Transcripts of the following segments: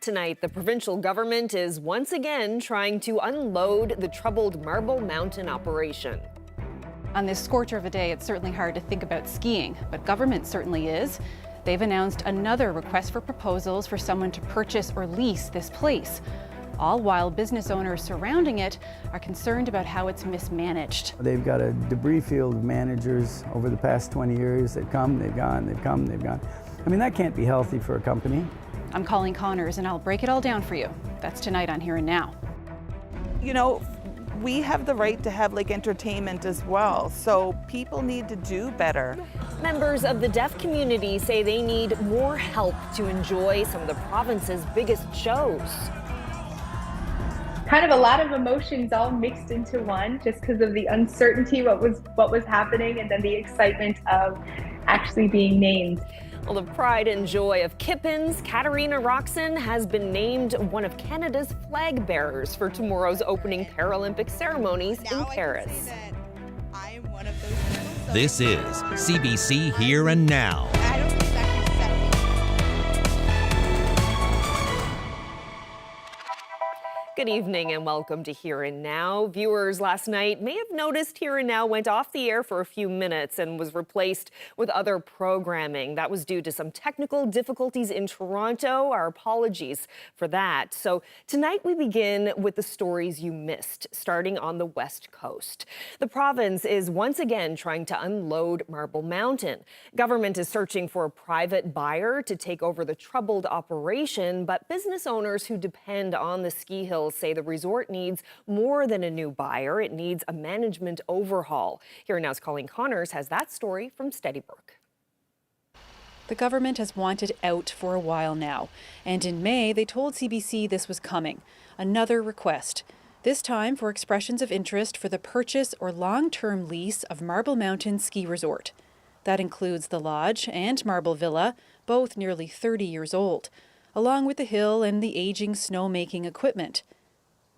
Tonight, the provincial government is once again trying to unload the troubled Marble Mountain operation. On this scorcher of a day, it's certainly hard to think about skiing, but government certainly is. They've announced another request for proposals for someone to purchase or lease this place, all while business owners surrounding it are concerned about how it's mismanaged. They've got a debris field of managers over the past 20 years. They've come, they've gone, they've come, they've gone. I mean, that can't be healthy for a company. I'm Colleen Connors, and I'll break it all down for you. That's tonight on Here and Now. You know, we have the right to have entertainment as well, so people need to do better. Members of the deaf community say they need more help to enjoy some of the province's biggest shows. Kind of a lot of emotions all mixed into one, just because of the uncertainty what was happening, and then the excitement of actually being named. Well, the pride and joy of Kippens, Katarina Roxon has been named one of Canada's flag bearers for tomorrow's opening Paralympic ceremonies in Paris. This is CBC Here and Now. Good evening and welcome to Here and Now. Viewers last night may have noticed Here and Now went off the air for a few minutes and was replaced with other programming. That was due to some technical difficulties in Toronto. Our apologies for that. So tonight we begin with the stories you missed, starting on the West Coast. The province is once again trying to unload Marble Mountain. Government is searching for a private buyer to take over the troubled operation, but business owners who depend on the ski hill say the resort needs more than a new buyer. It needs a management overhaul. Here Now's Colleen Connors has that story from Steadybrook. The government has wanted out for a while now, and in May they told CBC this was coming. Another request, this time for expressions of interest for the purchase or long-term lease of Marble Mountain Ski Resort. That includes the lodge and Marble Villa, both nearly 30 years old, along with the hill and the aging snowmaking equipment.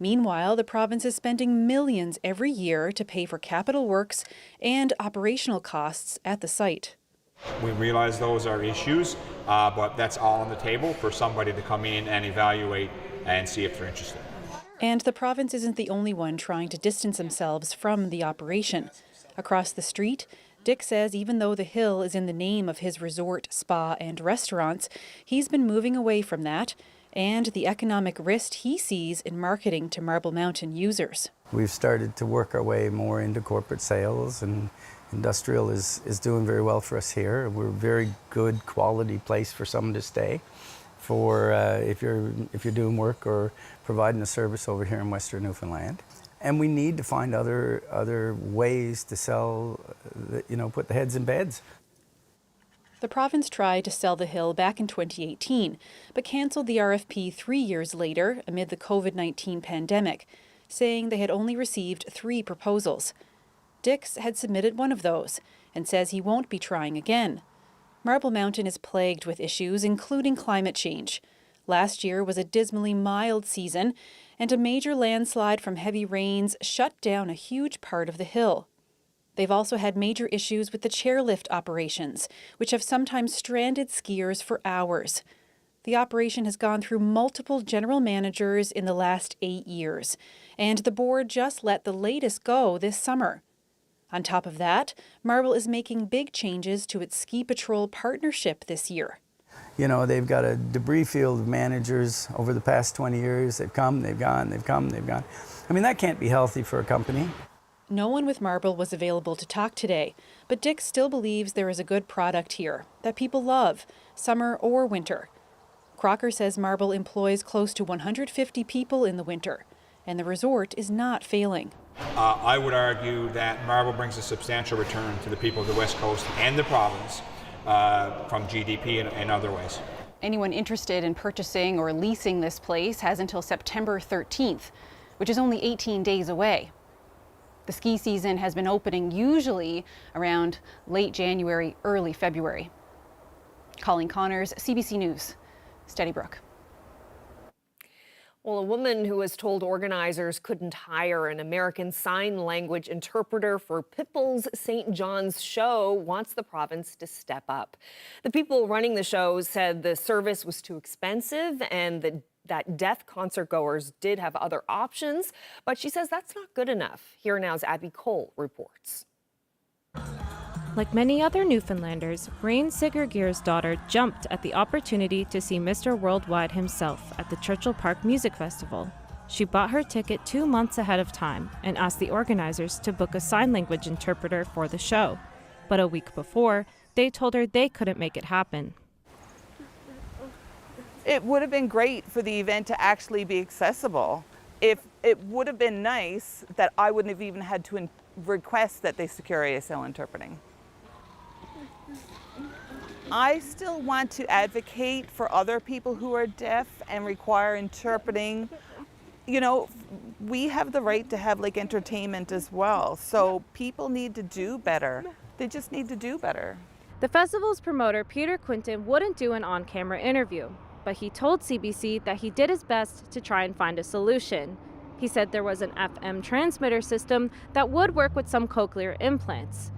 Meanwhile, the province is spending millions every year to pay for capital works and operational costs at the site. We realize those are issues, but that's all on the table for somebody to come in and evaluate and see if they're interested. And the province isn't the only one trying to distance themselves from the operation. Across the street, Dick says even though the hill is in the name of his resort, spa and restaurants, he's been moving away from that and the economic risk he sees in marketing to Marble Mountain users. We've started to work our way more into corporate sales, and industrial is doing very well for us here. We're a very good quality place for someone to stay for if you're doing work or providing a service over here in Western Newfoundland. And we need to find other ways to sell, put the heads in beds. The province tried to sell the hill back in 2018, but cancelled the RFP 3 years later amid the COVID-19 pandemic, saying they had only received 3 proposals. Dix had submitted one of those and says he won't be trying again. Marble Mountain is plagued with issues, including climate change. Last year was a dismally mild season, and a major landslide from heavy rains shut down a huge part of the hill. They've also had major issues with the chairlift operations, which have sometimes stranded skiers for hours. The operation has gone through multiple general managers in the last 8 years, and the board just let the latest go this summer. On top of that, Marble is making big changes to its ski patrol partnership this year. You know, they've got a debris field of managers over the past 20 years. They've come, they've gone, they've come, they've gone. I mean, that can't be healthy for a company. No one with Marble was available to talk today, but Dick still believes there is a good product here that people love, summer or winter. Crocker says Marble employs close to 150 people in the winter, and the resort is not failing. I would argue that Marble brings a substantial return to the people of the West Coast and the province from GDP and other ways. Anyone interested in purchasing or leasing this place has until September 13th, which is only 18 days away. The ski season has been opening usually around late January, early February. Colleen Connors, CBC News, Steadybrook. Well, a woman who has told organizers couldn't hire an American Sign Language interpreter for Pitbull's St. John's show wants the province to step up. The people running the show said the service was too expensive and that that deaf concertgoers did have other options, but she says that's not good enough. Here Now's Abby Cole reports. Like many other Newfoundlanders, Rain Sigurgear's daughter jumped at the opportunity to see Mr. Worldwide himself at the Churchill Park Music Festival. She bought her ticket 2 months ahead of time and asked the organizers to book a sign language interpreter for the show. But a week before, they told her they couldn't make it happen. It would have been great for the event to actually be accessible. If it would have been nice that I wouldn't have even had to request that they secure ASL interpreting. I still want to advocate for other people who are deaf and require interpreting. You know, we have the right to have like entertainment as well. So people need to do better. They just need to do better. The festival's promoter, Peter Quinton, wouldn't do an on-camera interview, but he told CBC that he did his best to try and find a solution. He said there was an FM transmitter system that would work with some cochlear implants.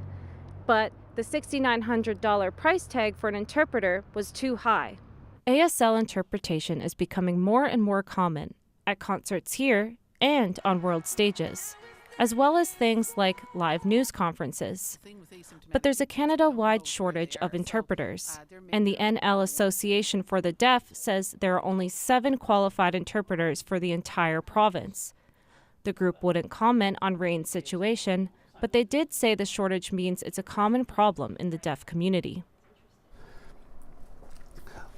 But the $6,900 price tag for an interpreter was too high. ASL interpretation is becoming more and more common at concerts here and on world stages, as well as things like live news conferences. But there's a Canada-wide shortage of interpreters, and the NL Association for the Deaf says there are only 7 qualified interpreters for the entire province. The group wouldn't comment on Rain's situation, but they did say the shortage means it's a common problem in the deaf community.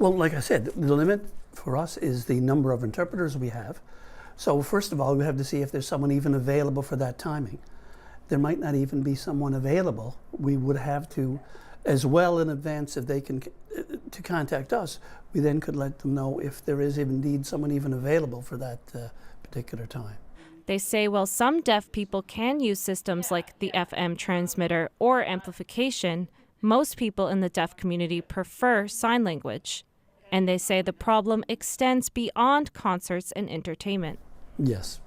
Well, like I said, the limit for us is the number of interpreters we have. So first of all, we have to see if there's someone even available for that timing. There might not even be someone available. We would have to, as well in advance, if they can, to contact us, we then could let them know if there is indeed someone even available for that particular time. They say while some deaf people can use systems like the FM transmitter or amplification, most people in the deaf community prefer sign language. And they say the problem extends beyond concerts and entertainment. Yes.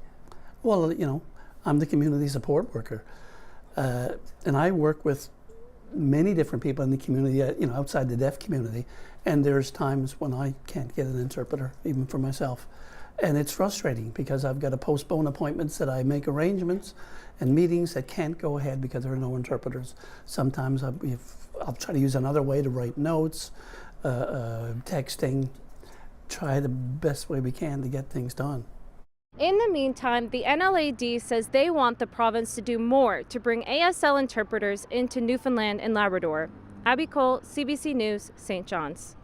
Well, you know, I'm the community support worker. And I work with many different people in the community, you know, outside the deaf community. And there's times when I can't get an interpreter, even for myself. And it's frustrating because I've got to postpone appointments that I make arrangements and meetings that can't go ahead because there are no interpreters. Sometimes I'll try to use another way to write notes. Texting, try the best way we can to get things done. In the meantime, the NLAD says they want the province to do more to bring ASL interpreters into Newfoundland and Labrador. Abby Cole, CBC News, St. John's.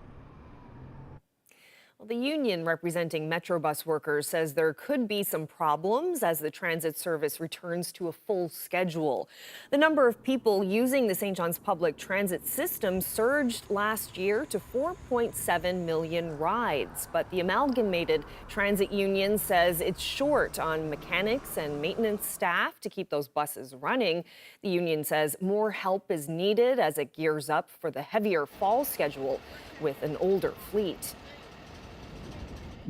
Well, the union representing Metrobus workers says there could be some problems as the transit service returns to a full schedule. The number of people using the St. John's public transit system surged last year to 4.7 million rides, but the Amalgamated Transit Union says it's short on mechanics and maintenance staff to keep those buses running. The union says more help is needed as it gears up for the heavier fall schedule with an older fleet.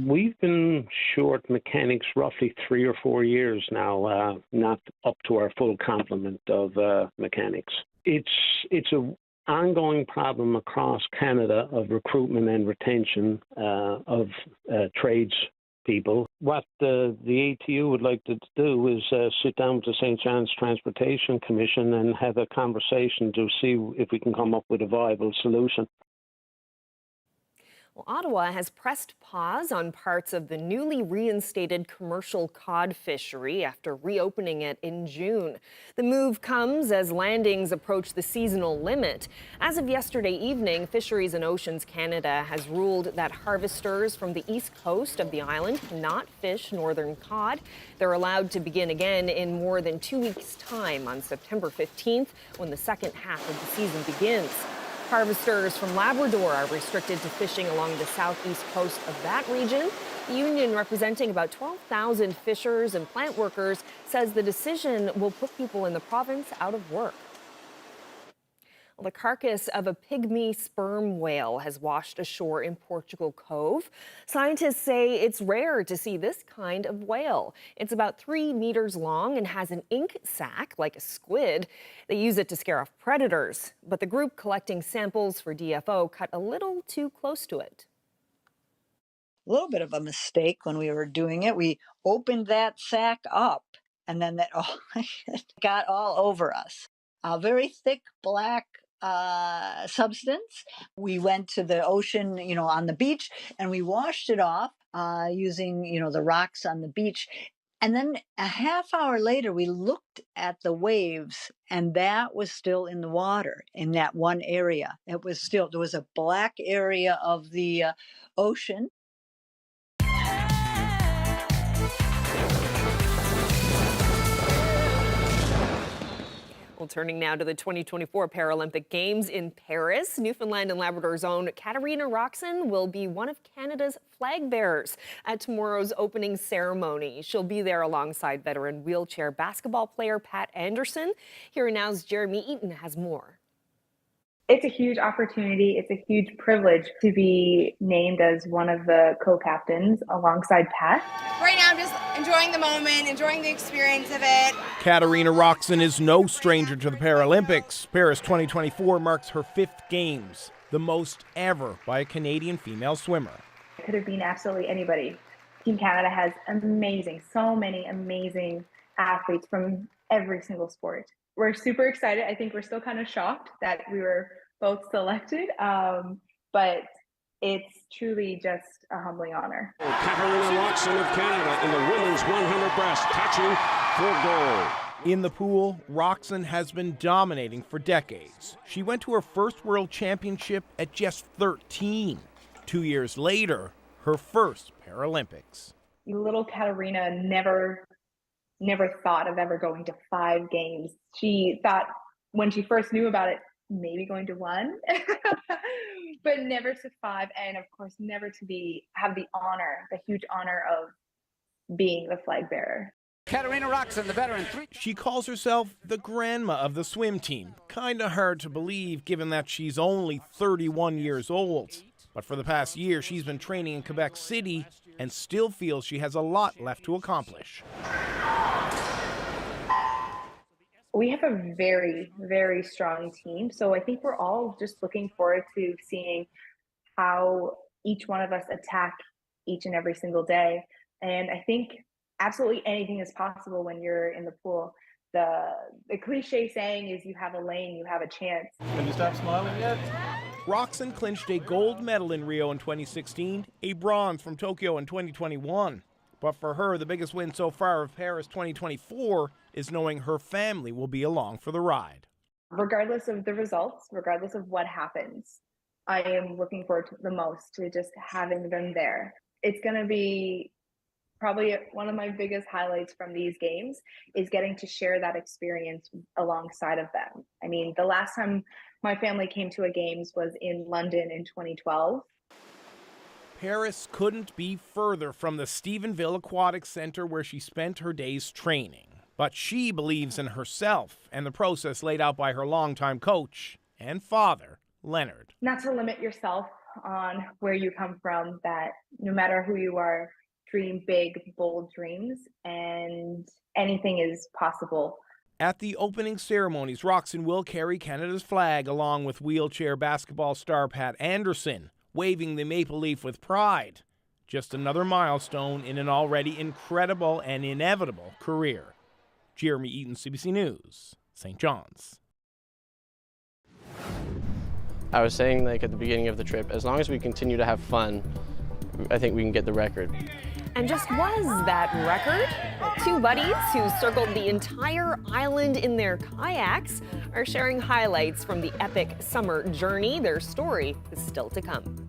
We've been short mechanics roughly 3 or 4 years now, not up to our full complement of mechanics. It's an ongoing problem across Canada of recruitment and retention of trades people. What the ATU would like to do is sit down with the St. John's Transportation Commission and have a conversation to see if we can come up with a viable solution. Well, Ottawa has pressed pause on parts of the newly reinstated commercial cod fishery after reopening it in June. The move comes as landings approach the seasonal limit. As of yesterday evening, Fisheries and Oceans Canada has ruled that harvesters from the east coast of the island cannot fish northern cod. They're allowed to begin again in more than 2 weeks' time on September 15th, when the second half of the season begins. Harvesters from Labrador are restricted to fishing along the southeast coast of that region. The union, representing about 12,000 fishers and plant workers, says the decision will put people in the province out of work. The carcass of a pygmy sperm whale has washed ashore in Portugal Cove. Scientists say it's rare to see this kind of whale. It's about 3 meters long and has an ink sac like a squid. They use it to scare off predators, but the group collecting samples for DFO cut a little too close to it. little bit of a mistake when we were doing it. We opened that sack up, and then that all got all over us. A very thick black substance. We went to the ocean, on the beach, and we washed it off using, the rocks on the beach. And then a half hour later, we looked at the waves, and that was still in the water in that one area. There was a black area of the ocean. Well, turning now to the 2024 Paralympic Games in Paris, Newfoundland and Labrador's own Katarina Roxon will be one of Canada's flag bearers at tomorrow's opening ceremony. She'll be there alongside veteran wheelchair basketball player Pat Anderson. Here Now's Jeremy Eaton has more. It's a huge opportunity. It's a huge privilege to be named as one of the co-captains alongside Pat. Right now, I'm just enjoying the moment, enjoying the experience of it. Katarina Roxon is no stranger to the Paralympics. Paris 2024 marks her 5th Games, the most ever by a Canadian female swimmer. It could have been absolutely anybody. Team Canada has so many amazing athletes from every single sport. We're super excited. I think we're still kind of shocked that we were both selected, but it's truly just a humbling honor. Katarina Roxon of Canada in the women's 100 breast, catching for goal. In the pool, Roxon has been dominating for decades. She went to her first World Championship at just 13. 2 years later, her first Paralympics. Little Katarina never thought of ever going to 5 games. She thought when she first knew about it, maybe going to 1, but never to 5. And of course, never to have the huge honor of being the flag bearer. Katarina Roxon, the veteran. She calls herself the grandma of the swim team. Kinda hard to believe given that she's only 31 years old. But for the past year, she's been training in Quebec City and still feels she has a lot left to accomplish. We have a very, very strong team. So I think we're all just looking forward to seeing how each one of us attack each and every single day. And I think absolutely anything is possible when you're in the pool. The cliche saying is you have a lane, you have a chance. Can you stop smiling yet? Roxon clinched a gold medal in Rio in 2016, a bronze from Tokyo in 2021. But for her, the biggest win so far of Paris 2024 is knowing her family will be along for the ride. Regardless of the results, regardless of what happens, I am looking forward to the most to just having them there. It's going to be probably one of my biggest highlights from these games is getting to share that experience alongside of them. I mean, the last time my family came to a games was in London in 2012. Paris couldn't be further from the Stephenville Aquatic Center where she spent her days training. But she believes in herself and the process laid out by her longtime coach and father, Leonard. Not to limit yourself on where you come from, that no matter who you are, dream big, bold dreams, and anything is possible. At the opening ceremonies, Roxon will carry Canada's flag along with wheelchair basketball star Pat Anderson, waving the maple leaf with pride. Just another milestone in an already incredible and inevitable career. Jeremy Eaton, CBC News, St. John's. I was saying at the beginning of the trip, as long as we continue to have fun, I think we can get the record. And just was that record? 2 buddies who circled the entire island in their kayaks are sharing highlights from the epic summer journey. Their story is still to come.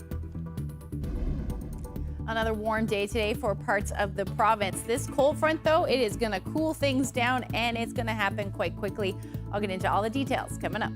Another warm day today for parts of the province. This cold front, though, it is going to cool things down, and it's going to happen quite quickly. I'll get into all the details coming up.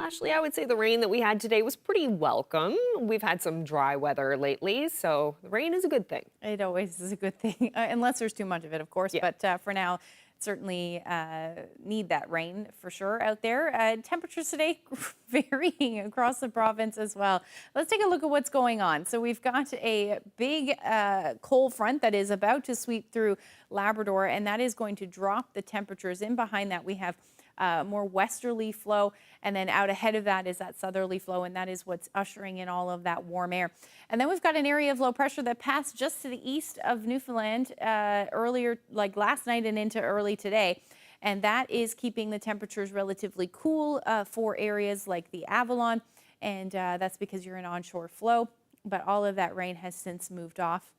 Ashley, I would say the rain that we had today was pretty welcome. We've had some dry weather lately, so the rain is a good thing. It always is a good thing, unless there's too much of it, of course. Yeah. But for now, certainly need that rain for sure out there. Temperatures today varying across the province as well. Let's take a look at what's going on. So we've got a big cold front that is about to sweep through Labrador, and that is going to drop the temperatures. In behind that, we have more westerly flow, and then out ahead of that is that southerly flow, and that is what's ushering in all of that warm air. And then we've got an area of low pressure that passed just to the east of Newfoundland earlier, like last night and into early today, and that is keeping the temperatures relatively cool for areas like the Avalon, and that's because you're in onshore flow, but all of that rain has since moved off.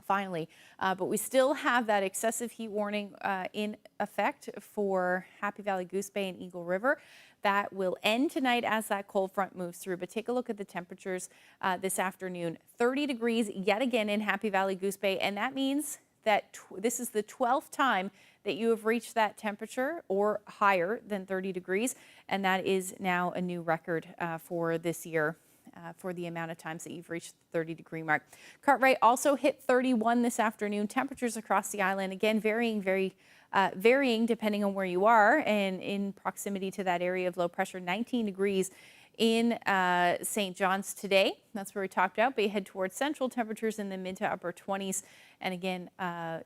Finally, but we still have that excessive heat warning in effect for Happy Valley, Goose Bay, and Eagle River. That will end tonight as that cold front moves through. But take a look at the temperatures this afternoon. 30 degrees yet again in Happy Valley, Goose Bay, and that means that this is the 12th time that you have reached that temperature or higher than 30 degrees, and that is now a new record for this year. For the amount of times that you've reached the 30-degree mark. Cartwright also hit 31 this afternoon. Temperatures across the island, again, varying depending on where you are, and in proximity to that area of low pressure. 19 degrees in St. John's today. That's where we topped out, but you head towards central, temperatures in the mid to upper 20s, and again,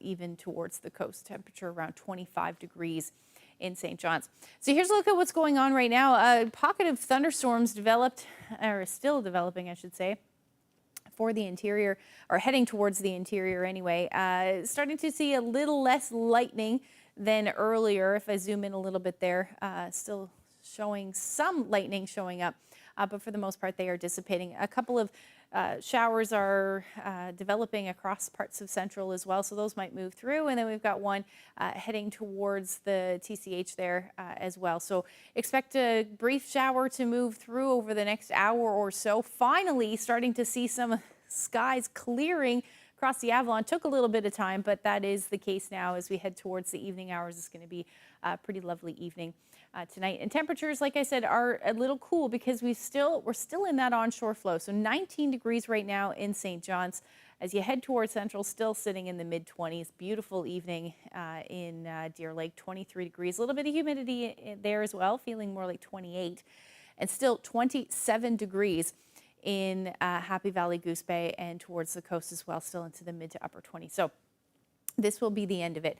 even towards the coast, temperature around 25 degrees in St. John's. So here's a look at what's going on right now. A pocket of thunderstorms developed, or still developing, I should say, for the interior, or heading towards the interior anyway. Starting to see a little less lightning than earlier. If I zoom in a little bit there, still showing some lightning showing up, but for the most part, they are dissipating. A couple of showers are developing across parts of central as well, so those might move through. And then we've got one heading towards the TCH there as well. So expect a brief shower to move through over the next hour or so. Finally, starting to see some skies clearing across the Avalon. Took a little bit of time, but that is the case now as we head towards the evening hours. It's going to be a pretty lovely evening tonight. And temperatures, like I said, are a little cool because we're still in that onshore flow. So 19 degrees right now in St. John's. As you head towards central, still sitting in the mid-20s. Beautiful evening in Deer Lake, 23 degrees. A little bit of humidity there as well, feeling more like 28. And still 27 degrees in Happy Valley, Goose Bay, and towards the coast as well, still into the mid to upper 20s. So this will be the end of it.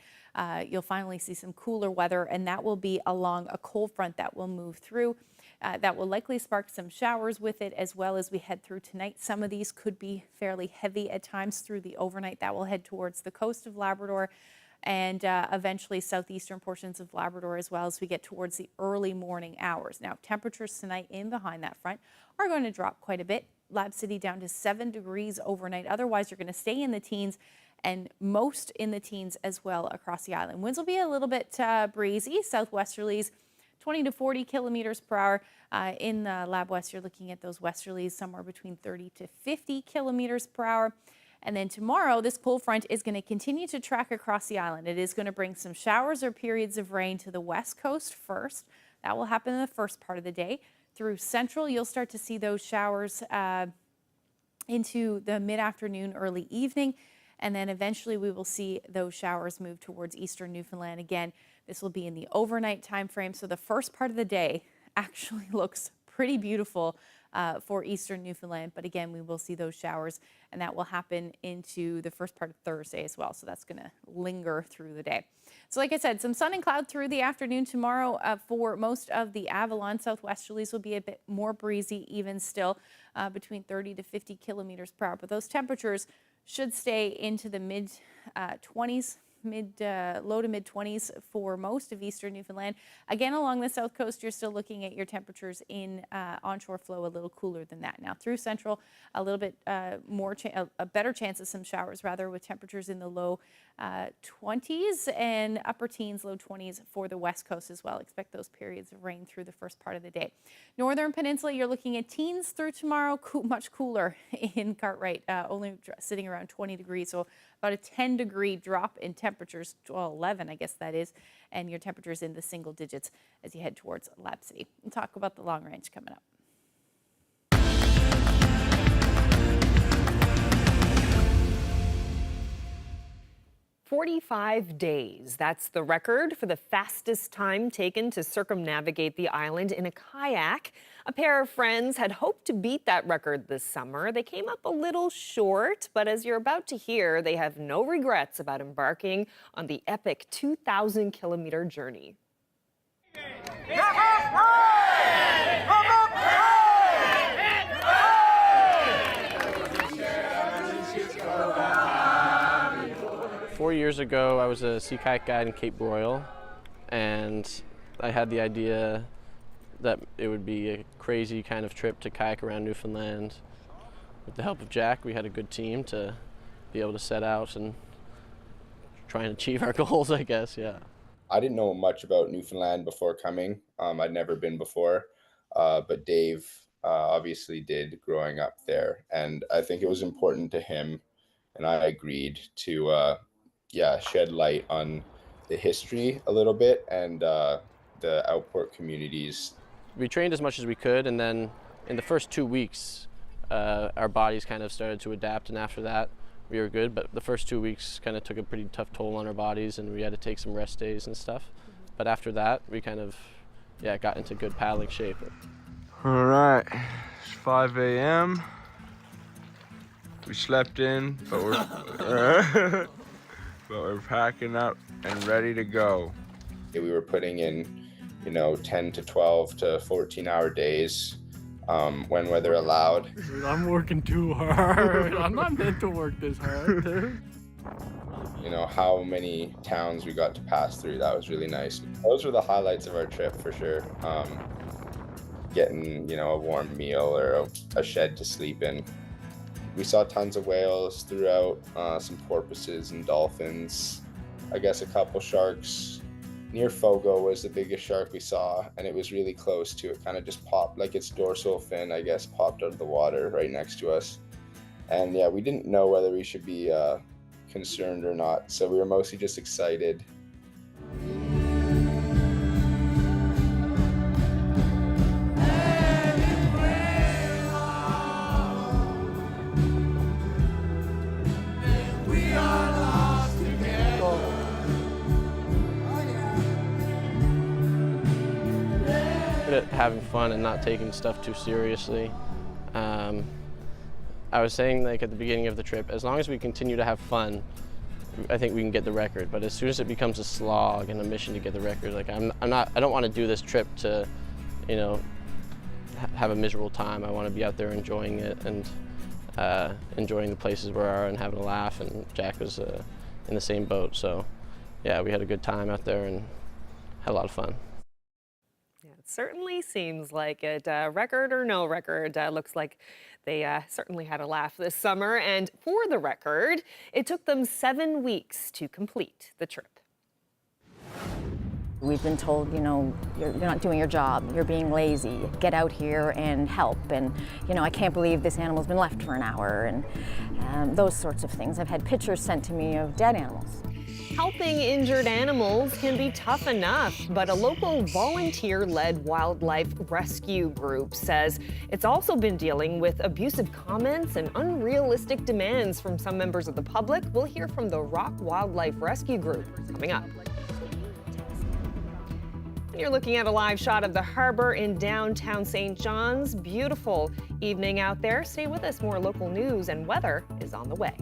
You'll finally see some cooler weather, and that will be along a cold front that will move through. That will likely spark some showers with it as well as we head through tonight. Some of these could be fairly heavy at times through the overnight. That will head towards the coast of Labrador and eventually southeastern portions of Labrador as well as we get towards the early morning hours. Now, temperatures tonight in behind that front are going to drop quite a bit. Lab City down to 7 degrees overnight. Otherwise, you're going to stay in the teens and most in the teens as well across the island. Winds will be a little bit breezy, southwesterlies, 20 to 40 kilometers per hour. In the Lab West, you're looking at those westerlies somewhere between 30 to 50 kilometers per hour. And then tomorrow, this cold front is going to continue to track across the island. It is going to bring some showers or periods of rain to the west coast first. That will happen in the first part of the day. Through central, you'll start to see those showers into the mid-afternoon, early evening. And then eventually we will see those showers move towards eastern Newfoundland. Again, this will be in the overnight time frame. So the first part of the day actually looks pretty beautiful for eastern Newfoundland. But again, we will see those showers, and that will happen into the first part of Thursday as well. So that's going to linger through the day. So like I said, some sun and cloud through the afternoon tomorrow for most of the Avalon. Southwesterlies will be a bit more breezy, even still between 30 to 50 kilometers per hour. But those temperatures should stay into the mid-20s, low to mid-20s for most of eastern Newfoundland. Again, along the south coast, you're still looking at your temperatures in onshore flow a little cooler than that. Now through central, a little bit a better chance of some showers, rather, with temperatures in the low 20s and upper teens, low 20s for the west coast as well. Expect those periods of rain through the first part of the day. Northern Peninsula, you're looking at teens through tomorrow, much cooler in Cartwright, only sitting around 20 degrees, so about a 10-degree drop in temperature temperatures, well, 11, I guess that is, and your temperatures in the single digits as you head towards Lab City. We'll talk about the long range coming up. 45 days. That's the record for the fastest time taken to circumnavigate the island in a kayak. A pair of friends had hoped to beat that record this summer. They came up a little short, but as you're about to hear, they have no regrets about embarking on the epic 2,000-kilometer journey. 4 years ago, I was a sea kayak guide in Cape Royal, and I had the idea that it would be a crazy kind of trip to kayak around Newfoundland. With the help of Jack, we had a good team to be able to set out and try and achieve our goals, I guess, yeah. I didn't know much about Newfoundland before coming. I'd never been before, but Dave obviously did growing up there, and I think it was important to him, and I agreed to shed light on the history a little bit and the outport communities. We trained as much as we could, and then in the first 2 weeks, our bodies kind of started to adapt, and after that, we were good. But the first 2 weeks kind of took a pretty tough toll on our bodies, and we had to take some rest days and stuff. But after that, we kind of, got into good paddling shape. All right, it's 5 a.m. We slept in, but we're packing up and ready to go. We were putting in, 10 to 12 to 14-hour days when weather allowed. I'm working too hard. I'm not meant to work this hard. How many towns we got to pass through, that was really nice. Those were the highlights of our trip for sure. Getting, a warm meal or a shed to sleep in. We saw tons of whales throughout, some porpoises and dolphins, I guess a couple sharks. Near Fogo was the biggest shark we saw, and it was really close to it. Kind of just popped, like its dorsal fin, I guess, popped out of the water right next to us. And yeah, we didn't know whether we should be concerned or not, so we were mostly just excited. At having fun and not taking stuff too seriously. I was saying at the beginning of the trip, as long as we continue to have fun, I think we can get the record. But as soon as it becomes a slog and a mission to get the record, I don't want to do this trip to, have a miserable time. I want to be out there enjoying it and enjoying the places we are and having a laugh. And Jack was in the same boat, so yeah, we had a good time out there and had a lot of fun. Certainly seems like it. Record or no record, looks like they certainly had a laugh this summer. And for the record, it took them 7 weeks to complete the trip. We've been told, you're not doing your job, you're being lazy, get out here and help. And, I can't believe this animal's been left for an hour, and those sorts of things. I've had pictures sent to me of dead animals. Helping injured animals can be tough enough, but a local volunteer-led wildlife rescue group says it's also been dealing with abusive comments and unrealistic demands from some members of the public. We'll hear from the Rock Wildlife Rescue Group coming up. You're looking at a live shot of the harbor in downtown St. John's. Beautiful evening out there. Stay with us. More local news and weather is on the way.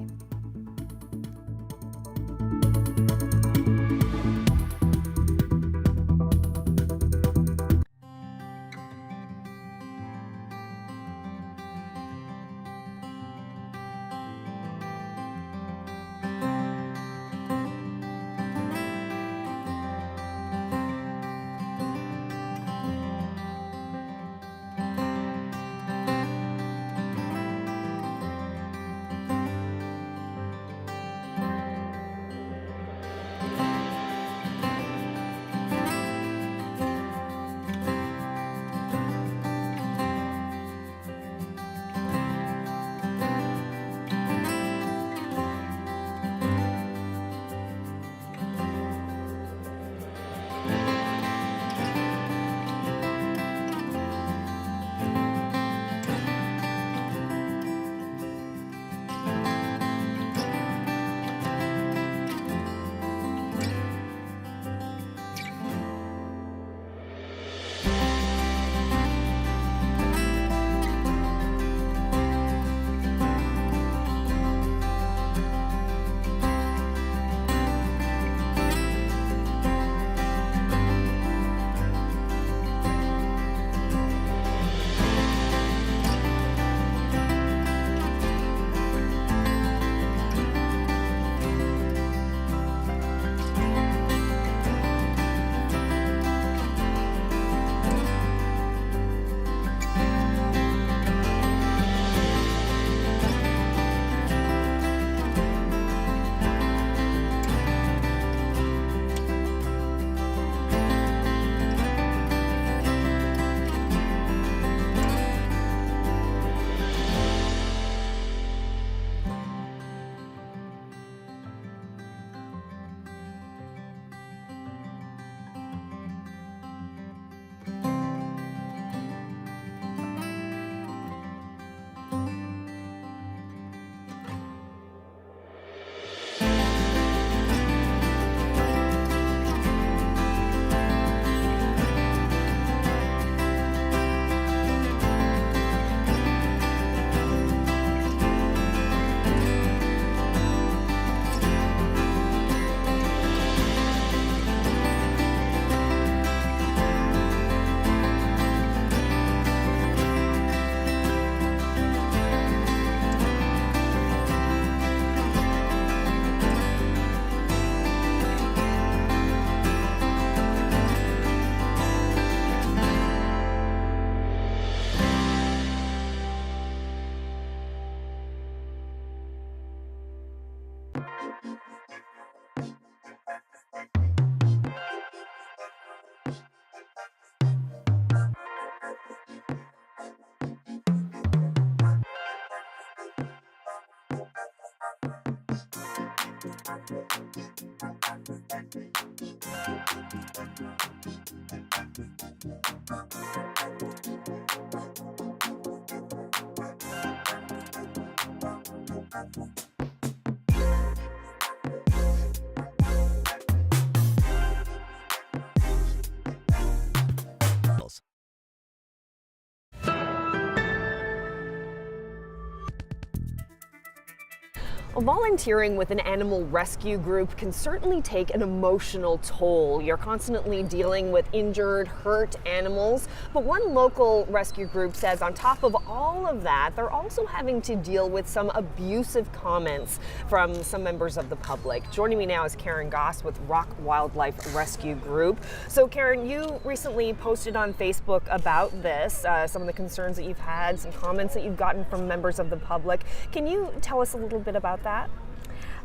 Volunteering with an animal rescue group can certainly take an emotional toll. You're constantly dealing with injured, hurt animals. But one local rescue group says on top of all of that, they're also having to deal with some abusive comments from some members of the public. Joining me now is Karen Goss with Rock Wildlife Rescue Group. So Karen, you recently posted on Facebook about this, some of the concerns that you've had, some comments that you've gotten from members of the public. Can you tell us a little bit about that?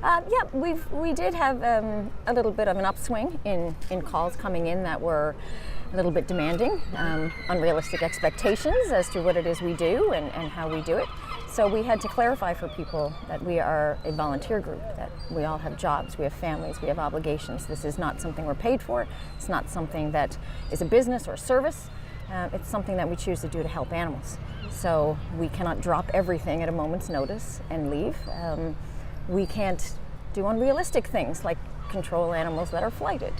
Yeah, we did have a little bit of an upswing in calls coming in that were a little bit demanding, unrealistic expectations as to what it is we do and how we do it. So we had to clarify for people that we are a volunteer group, that we all have jobs, we have families, we have obligations. This is not something we're paid for. It's not something that is a business or a service. It's something that we choose to do to help animals. So we cannot drop everything at a moment's notice and leave. We can't do unrealistic things like control animals that are flighted.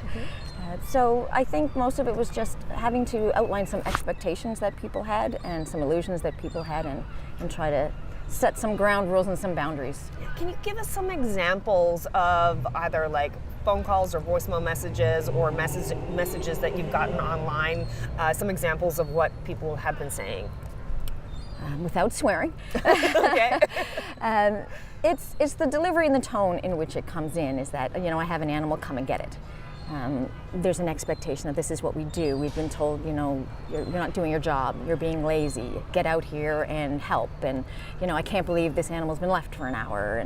So I think most of it was just having to outline some expectations that people had and some illusions that people had and try to set some ground rules and some boundaries. Can you give us some examples of either like phone calls or voicemail messages or messages that you've gotten online, some examples of what people have been saying? Without swearing. Okay. It's the delivery and the tone in which it comes in is that, you know, I have an animal, come and get it. There's an expectation that this is what we do. We've been told, you know, you're not doing your job, you're being lazy, get out here and help. And, you know, I can't believe this animal's been left for an hour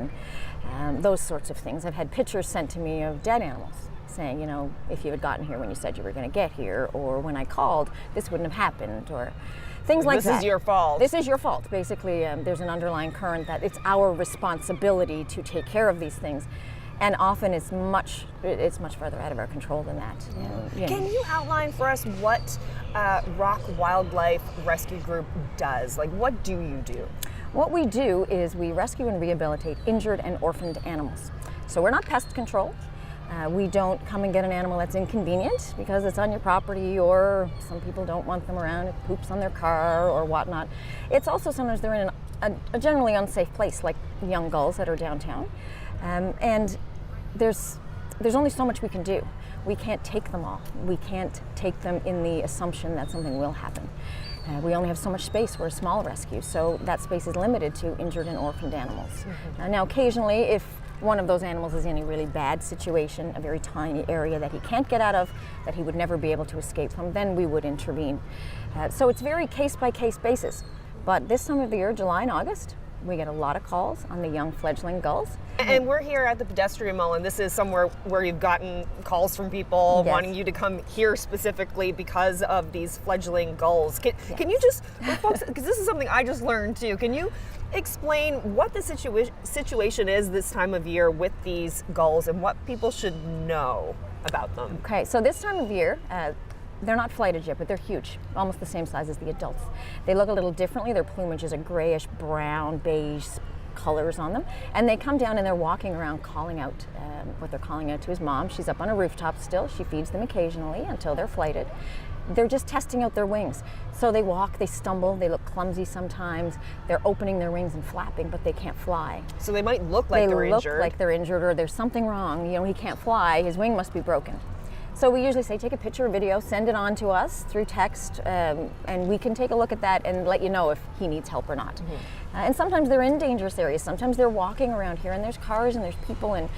and those sorts of things. I've had pictures sent to me of dead animals saying, you know, if you had gotten here when you said you were going to get here, or when I called, this wouldn't have happened, or things like that. This is your fault. This is your fault. Basically, there's an underlying current that it's our responsibility to take care of these things. And often it's much further out of our control than that. You know. Can you outline for us what Rock Wildlife Rescue Group does? Like, what do you do? What we do is we rescue and rehabilitate injured and orphaned animals. So we're not pest control. We don't come and get an animal that's inconvenient because it's on your property, or some people don't want them around, it poops on their car or whatnot. It's also sometimes they're in a generally unsafe place, like young gulls that are downtown. And there's only so much we can do. We can't take them all. We can't take them in the assumption that something will happen. We only have so much space. We're a small rescue, so that space is limited to injured and orphaned animals. Now, occasionally, if one of those animals is in a really bad situation, a very tiny area that he can't get out of, that he would never be able to escape from, then we would intervene. So it's very case-by-case basis. But this time of the year, July and August, we get a lot of calls on the young fledgling gulls. And we're here at the pedestrian mall, and this is somewhere where you've gotten calls from people wanting you to come here specifically because of these fledgling gulls. Can you just, folks, because this is something I just learned too, can you explain what the situation is this time of year with these gulls and what people should know about them? Okay, so this time of year, they're not flighted yet, but they're huge, almost the same size as the adults. They look a little differently. Their plumage is a grayish, brown, beige colors on them. And they come down and they're walking around calling out what they're calling out to his mom. She's up on a rooftop still. She feeds them occasionally until they're flighted. They're just testing out their wings. So they walk, they stumble, they look clumsy sometimes. They're opening their wings and flapping, but they can't fly. So they might look like they're injured. They look like they're injured, or there's something wrong. You know, he can't fly, his wing must be broken. So we usually say, take a picture or video, send it on to us through text, and we can take a look at that and let you know if he needs help or not. And sometimes they're in dangerous areas. Sometimes they're walking around here and there's cars and there's people, and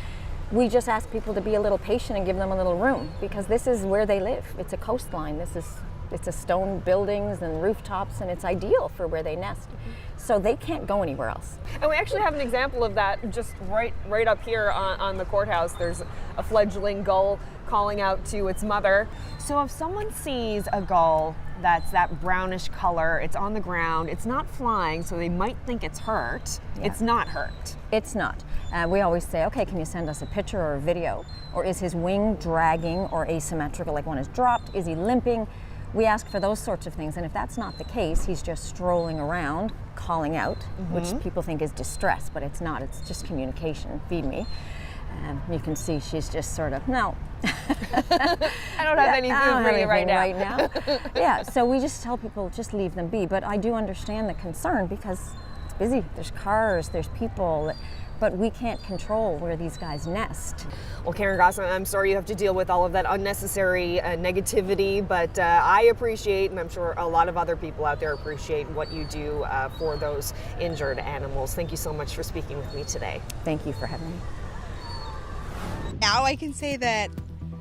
we just ask people to be a little patient and give them a little room, because this is where they live. It's a coastline. It's a stone buildings and rooftops, and it's ideal for where they nest. So they can't go anywhere else. And we actually have an example of that just right up here on the courthouse. There's a fledgling gull calling out to its mother. So if someone sees a gull that's that brownish color, it's on the ground, it's not flying, so they might think it's hurt. Yeah. It's not hurt. It's not. We always say, okay, can you send us a picture or a video? Or is his wing dragging or asymmetrical, like one is dropped? Is he limping? We ask for those sorts of things, and if that's not the case, he's just strolling around, calling out, which people think is distress, but it's not. It's just communication. Feed me. You can see she's just sort of, no. I don't have any food for you right now. Yeah, so we just tell people, just leave them be. But I do understand the concern because it's busy. There's cars, there's people, but we can't control where these guys nest. Well, Karen Goss, I'm sorry you have to deal with all of that unnecessary negativity, but I appreciate, and I'm sure a lot of other people out there appreciate what you do for those injured animals. Thank you so much for speaking with me today. Thank you for having me. Now I can say that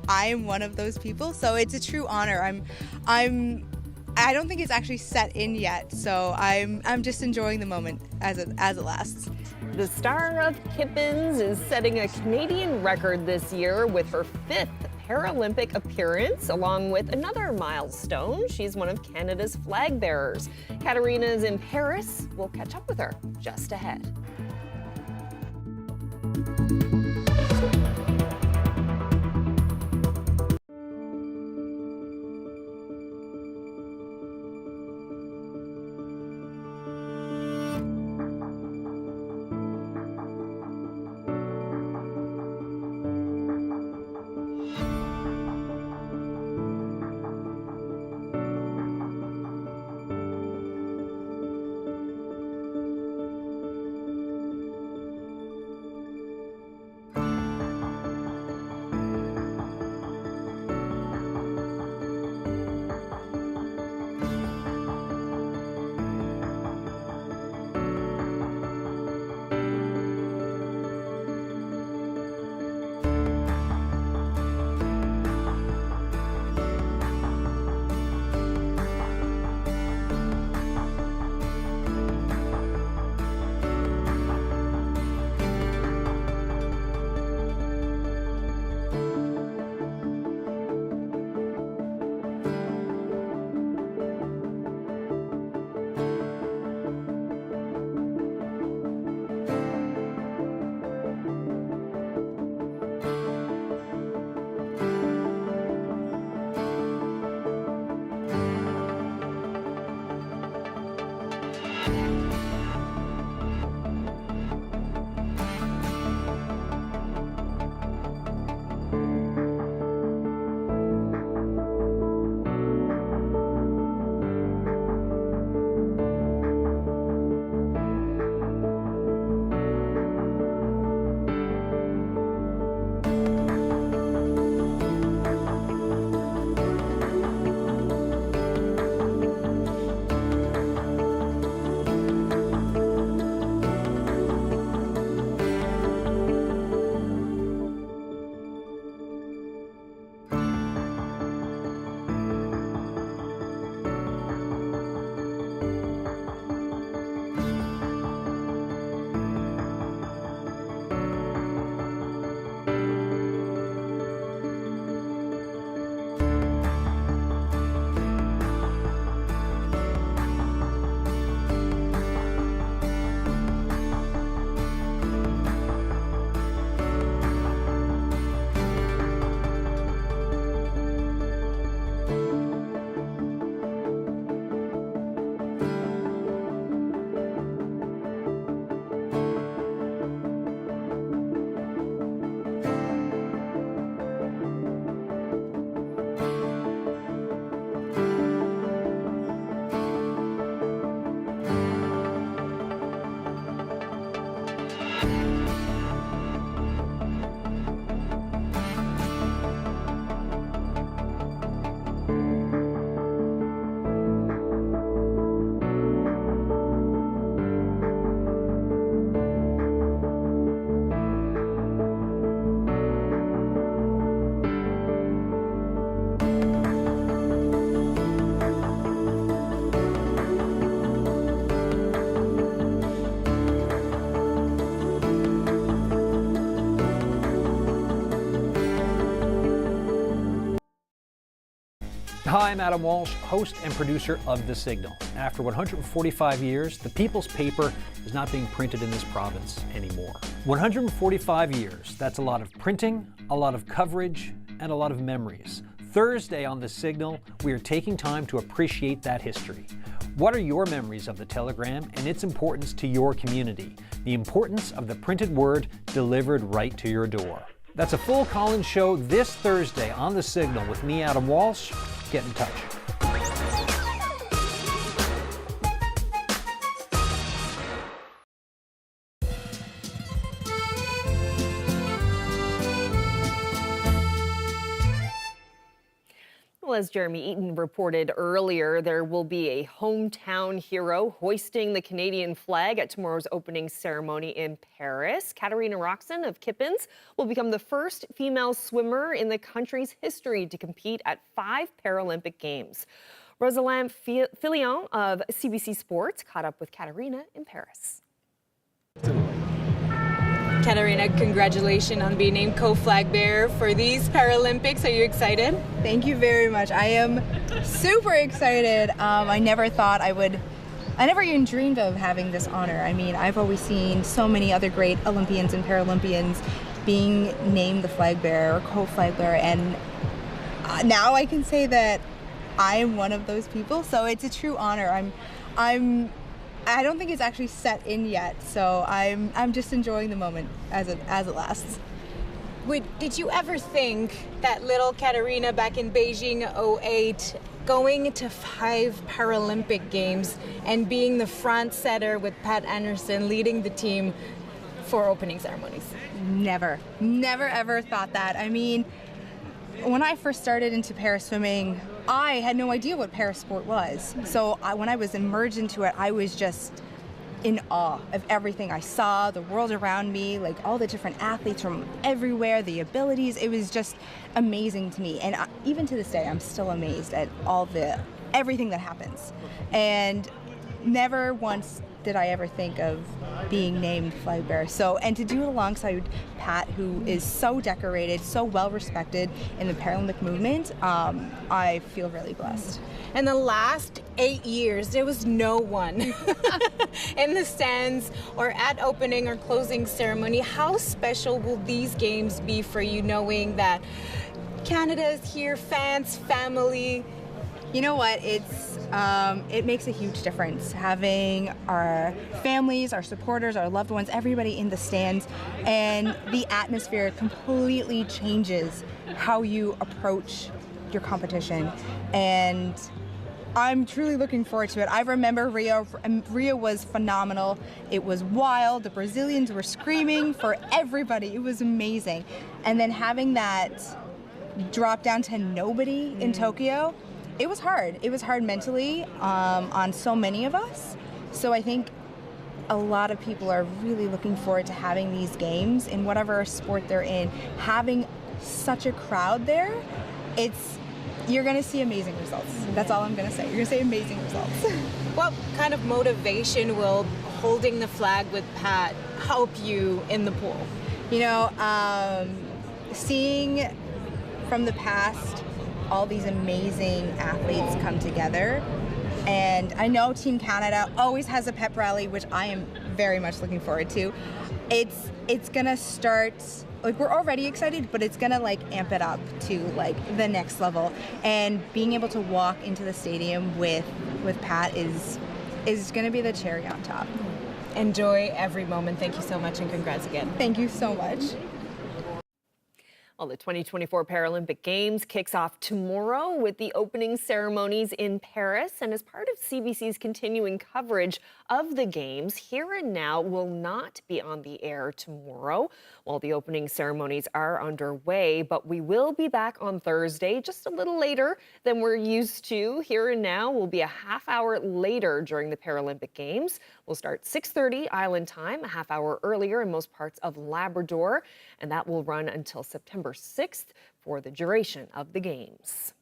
I'm one of those people, so it's a true honor. I don't think it's actually set in yet, so I'm just enjoying the moment as it lasts. The star of Kippens is setting a Canadian record this year with her 5th Paralympic appearance, along with another milestone. She's one of Canada's flag bearers. Katarina is in Paris. We'll catch up with her just ahead. Hi, I'm Adam Walsh, host and producer of The Signal. After 145 years, the People's Paper is not being printed in this province anymore. 145 years, that's a lot of printing, a lot of coverage, and a lot of memories. Thursday on The Signal, we are taking time to appreciate that history. What are your memories of the telegram and its importance to your community? The importance of the printed word delivered right to your door. That's a full call-in show this Thursday on The Signal with me, Adam Walsh. Get in touch. Well, as Jeremy Eaton reported earlier, there will be a hometown hero hoisting the Canadian flag at tomorrow's opening ceremony in Paris. Katarina Roxon of Kippens will become the first female swimmer in the country's history to compete at 5 Paralympic Games. Rosalind Filion of CBC Sports caught up with Katarina in Paris. Katarina, congratulations on being named co-flag bearer for these Paralympics. Are you excited? Thank you very much. I am super excited. I never even dreamed of having this honor. I mean, I've always seen so many other great Olympians and Paralympians being named the flag bearer or co-flag bearer, and now I can say that I am one of those people. So it's a true honor. I don't think it's actually set in yet, so I'm just enjoying the moment as it lasts. Did you ever think that little Katarina back in Beijing 08 going to 5 Paralympic Games and being the front setter with Pat Anderson leading the team for opening ceremonies? Never ever thought that. I mean, when I first started into para swimming, I had no idea what para sport was. So when I was immersed into it, I was just in awe of everything I saw, the world around me, like all the different athletes from everywhere, the abilities. It was just amazing to me. And even to this day, I'm still amazed at everything that happens. And never once did I ever think of being named flag bearer. And to do it alongside Pat, who is so decorated, so well respected in the Paralympic movement, I feel really blessed. In the last 8 years, there was no one in the stands or at opening or closing ceremony. How special will these games be for you, knowing that Canada is here, fans, family? You know what? It makes a huge difference having our families, our supporters, our loved ones, everybody in the stands, and the atmosphere completely changes how you approach your competition. And I'm truly looking forward to it. I remember Rio. Rio was phenomenal. It was wild. The Brazilians were screaming for everybody. It was amazing. And then having that drop down to nobody in Tokyo, it was hard. It was hard mentally on so many of us. So I think a lot of people are really looking forward to having these games in whatever sport they're in. Having such a crowd there, you're going to see amazing results. That's all I'm going to say. You're going to see amazing results. What kind of motivation will holding the flag with Pat help you in the pool? You know, seeing from the past all these amazing athletes come together. And I know Team Canada always has a pep rally, which I am very much looking forward to. It's gonna start, like, we're already excited, but it's gonna like amp it up to like the next level. And being able to walk into the stadium with Pat is gonna be the cherry on top. Enjoy every moment. Thank you so much, and congrats again. Thank you so much. Well, the 2024 Paralympic Games kicks off tomorrow with the opening ceremonies in Paris. And as part of CBC's continuing coverage of the Games, Here and Now will not be on the air tomorrow while the opening ceremonies are underway. But we will be back on Thursday, just a little later than we're used to. Here and Now will be a half hour later during the Paralympic Games. We'll start 6:30 Island time, a half hour earlier in most parts of Labrador. And that will run until September 6th for the duration of the Games.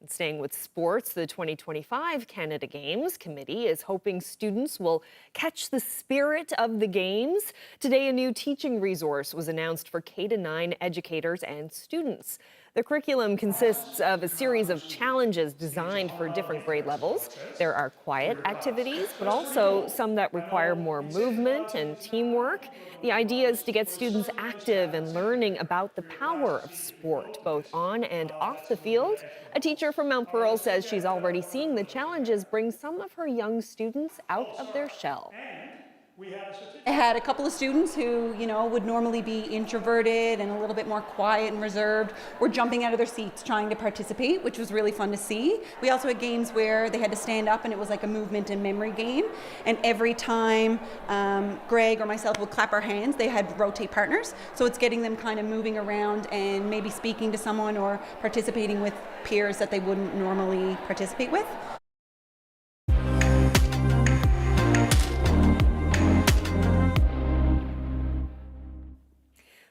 And staying with sports, the 2025 Canada Games Committee is hoping students will catch the spirit of the Games. Today, a new teaching resource was announced for K-9 educators and students. The curriculum consists of a series of challenges designed for different grade levels. There are quiet activities, but also some that require more movement and teamwork. The idea is to get students active and learning about the power of sport, both on and off the field. A teacher from Mount Pearl says she's already seeing the challenges bring some of her young students out of their shell. I had a couple of students who, would normally be introverted and a little bit more quiet and reserved, were jumping out of their seats trying to participate, which was really fun to see. We also had games where they had to stand up and it was like a movement and memory game. And every time Greg or myself would clap our hands, they had rotate partners. So it's getting them kind of moving around and maybe speaking to someone or participating with peers that they wouldn't normally participate with.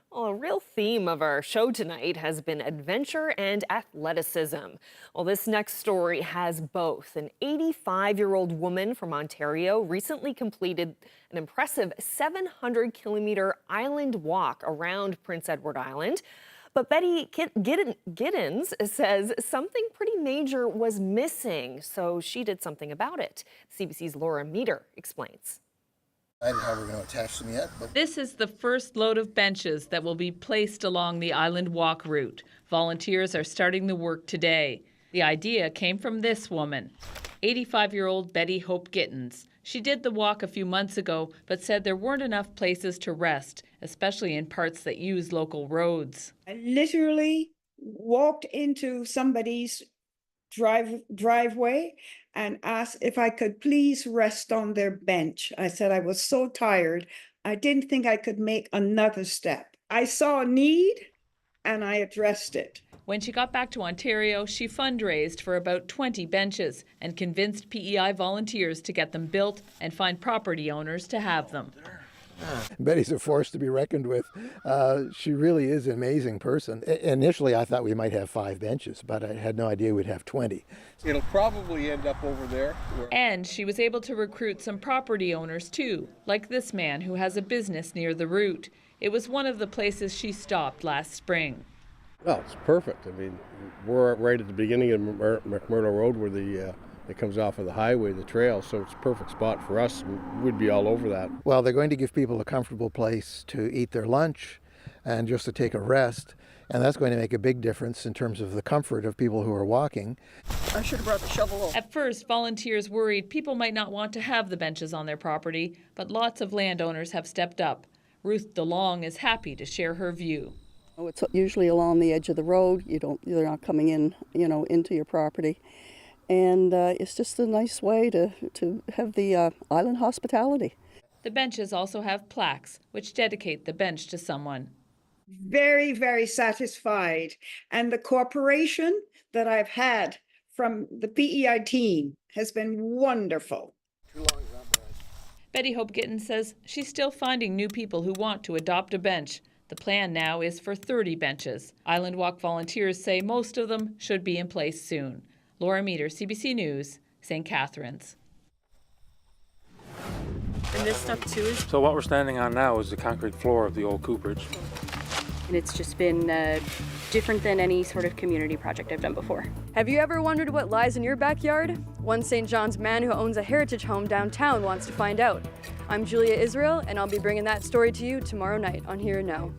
Well, a real theme of our show tonight has been adventure and athleticism. Well, this next story has both. An 85-year-old woman from Ontario recently completed an impressive 700-kilometer island walk around Prince Edward Island. But Betty Giddens says something pretty major was missing, so she did something about it. CBC's Laura Meter explains. I don't know how we're going to attach them yet. But this is the first load of benches that will be placed along the island walk route. Volunteers are starting the work today. The idea came from this woman, 85-year-old Betty Hope Gittens. She did the walk a few months ago, but said there weren't enough places to rest, especially in parts that use local roads. I literally walked into somebody's driveway and asked if I could please rest on their bench. I said I was so tired, I didn't think I could make another step. I saw a need and I addressed it. When she got back to Ontario, she fundraised for about 20 benches and convinced PEI volunteers to get them built and find property owners to have them. Betty's a force to be reckoned with. She really is an amazing person. Initially, I thought we might have 5 benches, but I had no idea we'd have 20. It'll probably end up over there. And she was able to recruit some property owners too, like this man who has a business near the route. It was one of the places she stopped last spring. Well, it's perfect. I mean, we're right at the beginning of McMurdo Road where it comes off of the highway, the trail, so it's a perfect spot for us. We'd be all over that. Well, they're going to give people a comfortable place to eat their lunch and just to take a rest, and that's going to make a big difference in terms of the comfort of people who are walking. I should have brought the shovel. At first, volunteers worried people might not want to have the benches on their property, but lots of landowners have stepped up. Ruth DeLong is happy to share her view. It's usually along the edge of the road. They're not coming in, into your property. And it's just a nice way to have the island hospitality. The benches also have plaques, which dedicate the bench to someone. Very, very satisfied. And the cooperation that I've had from the PEI team has been wonderful. Betty Hope Gittens says she's still finding new people who want to adopt a bench. The plan now is for 30 benches. Island Walk volunteers say most of them should be in place soon. Laura Meter, CBC News, St. Catharines. And this stuff too is... So what we're standing on now is the concrete floor of the old cooperage. And it's just been different than any sort of community project I've done before. Have you ever wondered what lies in your backyard? One St. John's man who owns a heritage home downtown wants to find out. I'm Julia Israel, and I'll be bringing that story to you tomorrow night on Here and Now.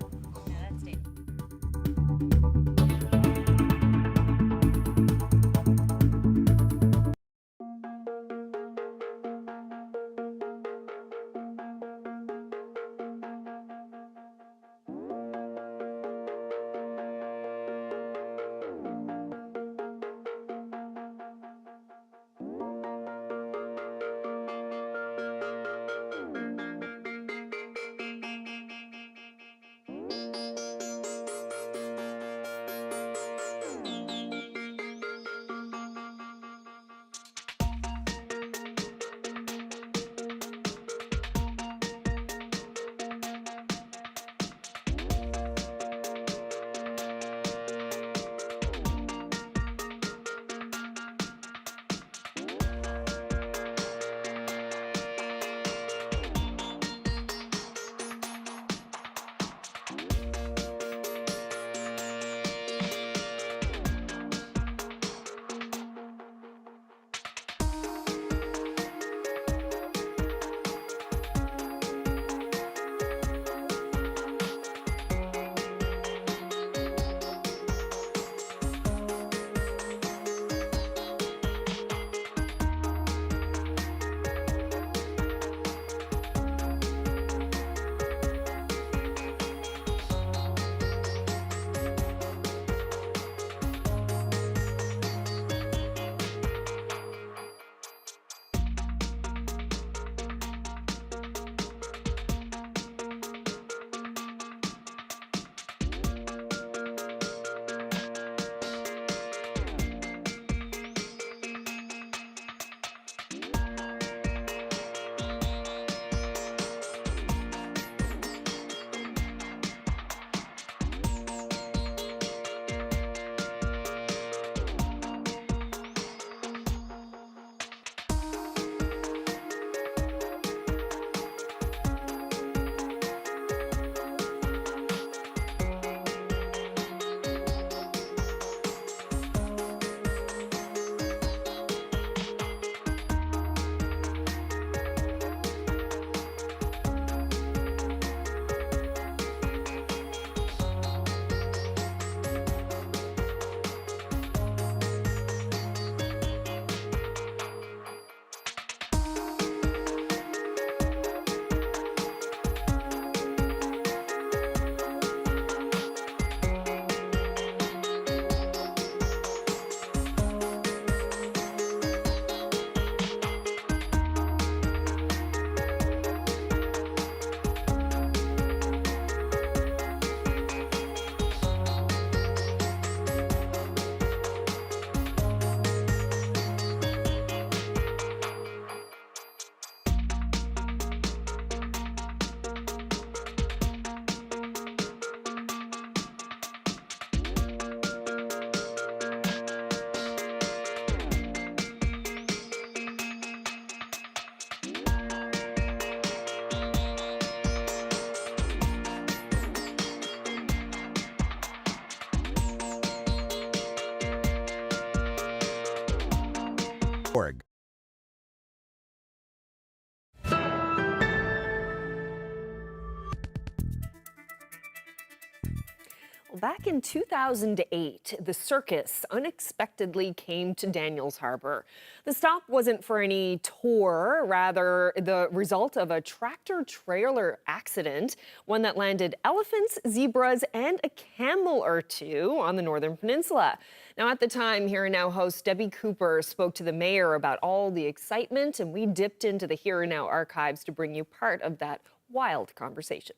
Back in 2008, the circus unexpectedly came to Daniels Harbor. The stop wasn't for any tour, rather the result of a tractor-trailer accident, one that landed elephants, zebras, and a camel or two on the Northern Peninsula. Now, at the time, Here and Now host Debbie Cooper spoke to the mayor about all the excitement, and we dipped into the Here and Now archives to bring you part of that wild conversation.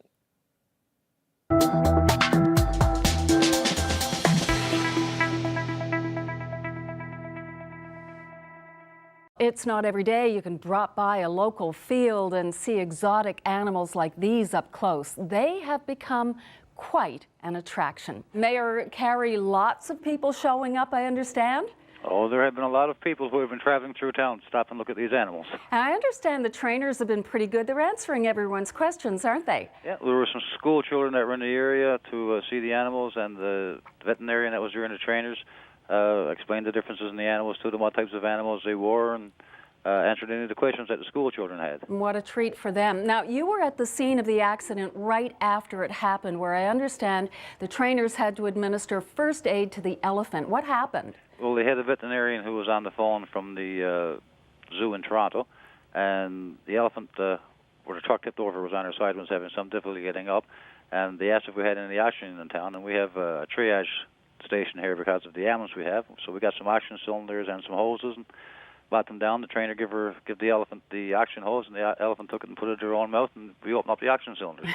It's not every day you can drop by a local field and see exotic animals like these up close. They have become quite an attraction. Mayor Carey, lots of people showing up, I understand? Oh, there have been a lot of people who have been traveling through town to stop and look at these animals. And I understand the trainers have been pretty good. They're answering everyone's questions, aren't they? Yeah, there were some school children that were in the area to see the animals, and the veterinarian that was during the trainers explained the differences in the animals to them, what types of animals they were, and answered any of the questions that the school children had. What a treat for them. Now, you were at the scene of the accident right after it happened, where I understand the trainers had to administer first aid to the elephant. What happened? Well, they had a veterinarian who was on the phone from the zoo in Toronto, and the elephant, where the truck tipped over, was on her side and was having some difficulty getting up, and they asked if we had any oxygen in town, and we have a triage station here because of the ambulance we have. So we got some oxygen cylinders and some hoses and brought them down. The trainer give the elephant the oxygen hose, and the elephant took it and put it in her own mouth, and we opened up the oxygen cylinders.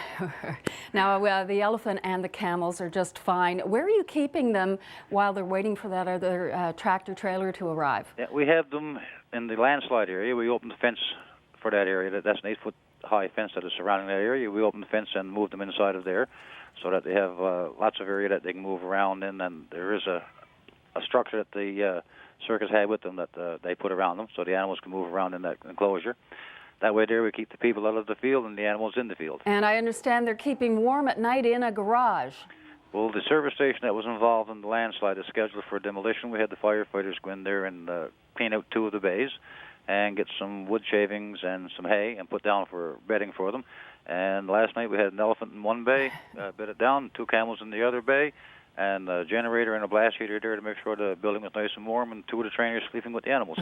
Now, the elephant and the camels are just fine. Where are you keeping them while they're waiting for that other tractor trailer to arrive? Yeah, we have them in the landslide area. We opened the fence for that area. That's an 8-foot high fence that is surrounding that area. We opened the fence and moved them inside of there, so that they have lots of area that they can move around in, and there is a structure that the circus had with them that they put around them so the animals can move around in that enclosure. That way there we keep the people out of the field and the animals in the field. And I understand they're keeping warm at night in a garage. Well, the service station that was involved in the landslide is scheduled for demolition. We had the firefighters go in there and clean out 2 of the bays and get some wood shavings and some hay and put down for bedding for them. And last night we had an elephant in one bay, bedded down, 2 camels in the other bay, and a generator and a blast heater there to make sure the building was nice and warm, and 2 of the trainers sleeping with the animals.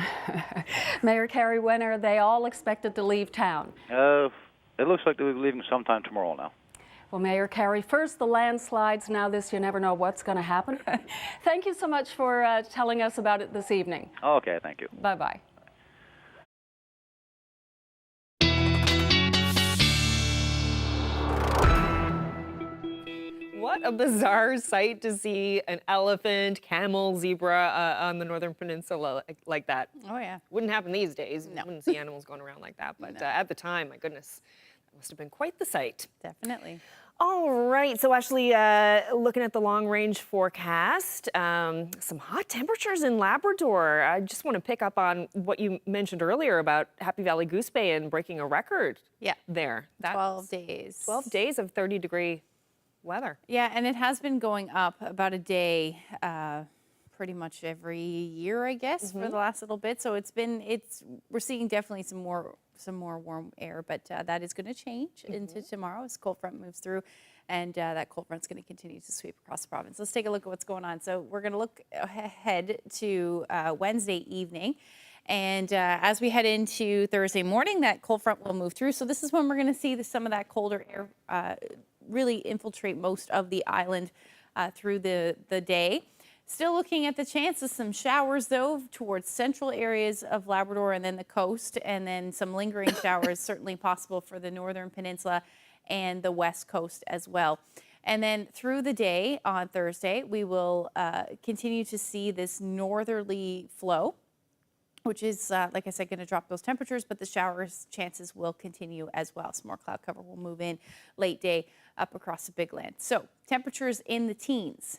Mayor Carey, when are they all expected to leave town? It looks like they'll be leaving sometime tomorrow now. Well, Mayor Carey, first the landslides, now this, you never know what's going to happen. Thank you so much for telling us about it this evening. Okay, thank you. Bye-bye. What a bizarre sight to see an elephant, camel, zebra on the Northern Peninsula like that. Oh, yeah. Wouldn't happen these days. No. Wouldn't see animals going around like that. But at the time, my goodness, that must have been quite the sight. Definitely. All right, so Ashley, looking at the long-range forecast, some hot temperatures in Labrador. I just want to pick up on what you mentioned earlier about Happy Valley Goose Bay and breaking a record there. That's 12 days. 12 days of 30-degree weather. Yeah, and it has been going up about a day pretty much every year, I guess, for the last little bit. So we're seeing definitely some more warm air, but that is going to change into tomorrow as cold front moves through, and that cold front's going to continue to sweep across the province. Let's take a look at what's going on. So we're going to look ahead to Wednesday evening. And as we head into Thursday morning, that cold front will move through. So this is when we're going to see some of that colder air really infiltrate most of the island through the day. Still looking at the chance of some showers, though, towards central areas of Labrador and then the coast, and then some lingering showers certainly possible for the Northern Peninsula and the West Coast as well. And then through the day on Thursday, we will continue to see this northerly flow, which is, like I said, going to drop those temperatures, but the showers chances will continue as well. Some more cloud cover will move in late day up across the big land. So temperatures in the teens.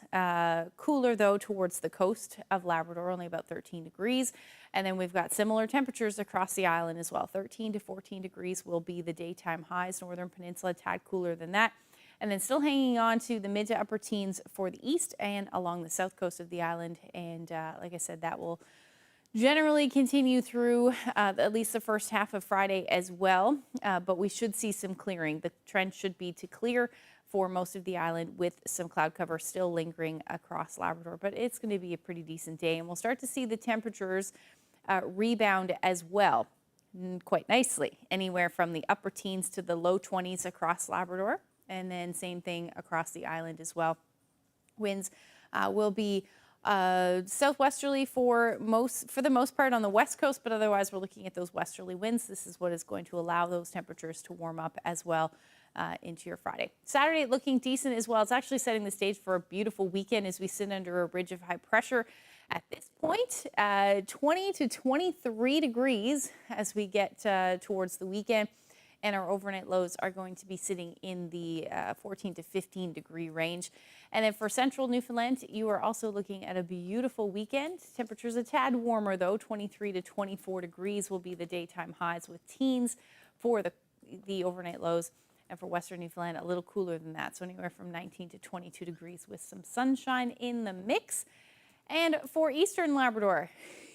Cooler, though, towards the coast of Labrador, only about 13 degrees. And then we've got similar temperatures across the island as well. 13 to 14 degrees will be the daytime highs. Northern Peninsula, a tad cooler than that. And then still hanging on to the mid to upper teens for the east and along the south coast of the island. And like I said, that will generally continue through at least the first half of Friday as well, but we should see some clearing. The trend should be to clear for most of the island with some cloud cover still lingering across Labrador, but it's going to be a pretty decent day, and we'll start to see the temperatures rebound as well quite nicely, anywhere from the upper teens to the low 20s across Labrador, and then same thing across the island as well. Winds will be southwesterly for the most part on the west coast, but otherwise we're looking at those westerly winds. This is what is going to allow those temperatures to warm up as well into your Friday. Saturday looking decent as well. It's actually setting the stage for a beautiful weekend as we sit under a ridge of high pressure. At this point, 20 to 23 degrees as we get towards the weekend. And our overnight lows are going to be sitting in the 14 to 15 degree range. And then for central Newfoundland, you are also looking at a beautiful weekend. Temperatures a tad warmer though, 23 to 24 degrees will be the daytime highs with teens for the overnight lows. And for western Newfoundland, a little cooler than that. So anywhere from 19 to 22 degrees with some sunshine in the mix. And for eastern Labrador,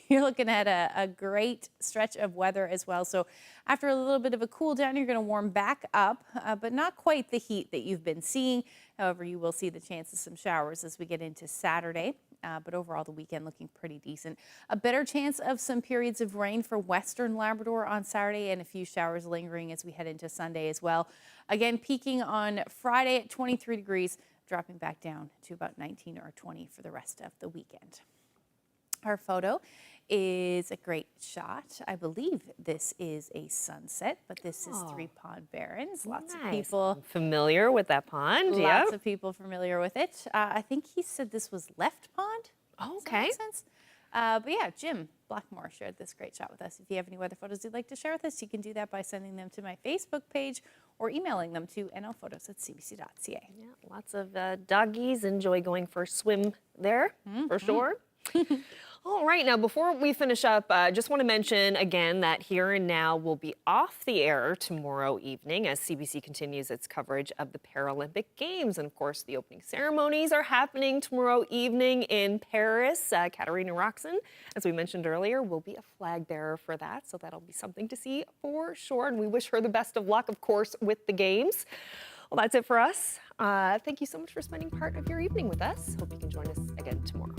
you're looking at a great stretch of weather as well. So after a little bit of a cool down, you're going to warm back up, but not quite the heat that you've been seeing. However, you will see the chance of some showers as we get into Saturday. But overall, the weekend looking pretty decent. A better chance of some periods of rain for western Labrador on Saturday and a few showers lingering as we head into Sunday as well. Again, peaking on Friday at 23 degrees, dropping back down to about 19 or 20 for the rest of the weekend. Our photo is a great shot. I believe this is a sunset, but this is Three Pond Barrens. Lots of people I'm familiar with that pond. Lots of people familiar with it. I think he said this was Left Pond. Oh, Does that okay. make sense? But yeah, Jim Blackmore shared this great shot with us. If you have any weather photos you'd like to share with us, you can do that by sending them to my Facebook page or emailing them to nlphotos@cbc.ca. Yeah, lots of doggies enjoy going for a swim there, for sure. All right, now before we finish up, I just want to mention again that Here and Now will be off the air tomorrow evening as CBC continues its coverage of the Paralympic Games. And of course, the opening ceremonies are happening tomorrow evening in Paris. Katarina Roxon, as we mentioned earlier, will be a flag bearer for that. So that'll be something to see for sure. And we wish her the best of luck, of course, with the Games. Well, that's it for us. Thank you so much for spending part of your evening with us. Hope you can join us again tomorrow.